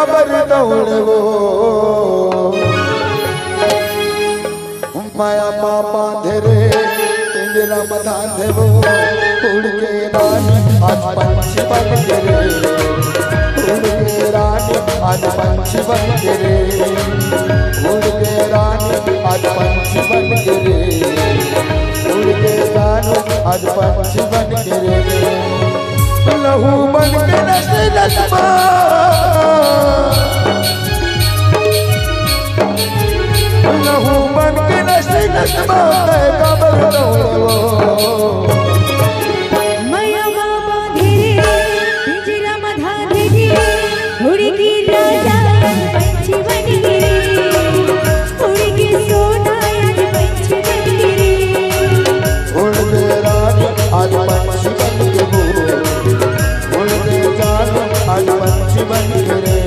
गाबर दौड़वो माया पापा धरे पिंजरा मधान देवो उड़ के रानी आज पंछी बन गिरे उड़ के रानी आज पंछी बन गिरे उड़ के रानी आज पंछी बन गिरे उड़ के रानी आज पंछी बन गिरे लहू बन के नस नसमा लहू बन के नस नसमा गाबर दौड़वो माया बाबा धीरे पिंजरा मधा धीरे उड़ के राजा पंछी बन गिरे उड़ के सोना आज पंछी बन गिरे उड़ के रानी आज पंछी बन गिरे उड़ के रानी आज पंछी बन गिरे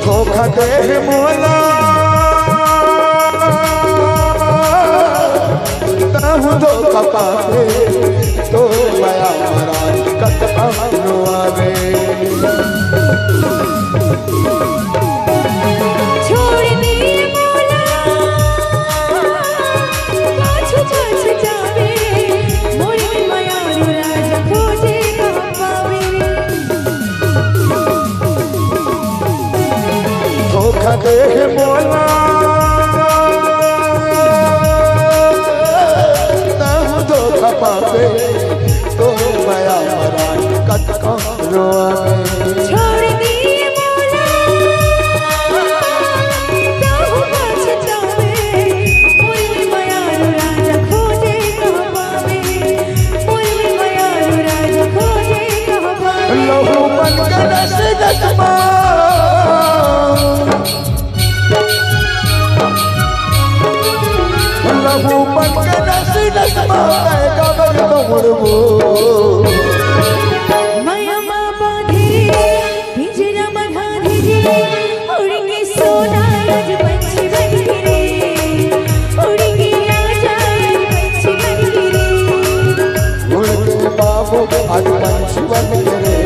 धोखा दे मोला ताहू धोखा पावे तो माया महाराज कत पानो आवे छोड़ दे मोला पाछू पाछू जावे मोर माया राजा खोजे कहाँ पावे धोखा दे मोला ताहू धोखा पावे तो माया महाराज कत पानो आवे छोड़ दे मोला ताहू पाछू जावे मोर माया राजा खोजे कहाँ पावे मोर माया राजा खोजे कहाँ पावे लहू बन के नस नसमा लहू बन के नस नसमा गाबर दौड़वो माया बाबा धीरे पिंजरा मधा धीरे उड़ के सोना आज पंछी बन गिरे उड़ के राजा आज पंछी बन गिरे उड़ के बाबू आज पंछी बन गिरे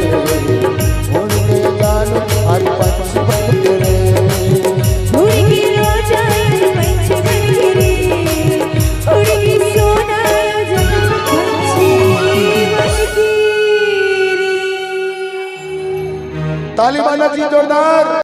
उड़ के जानू आज पंछी बन गिरे उड़ के राजा आज पंछी बन गिरे उड़ के सोना आज पंछी बन गिरे ताली बाना जी जोरदार।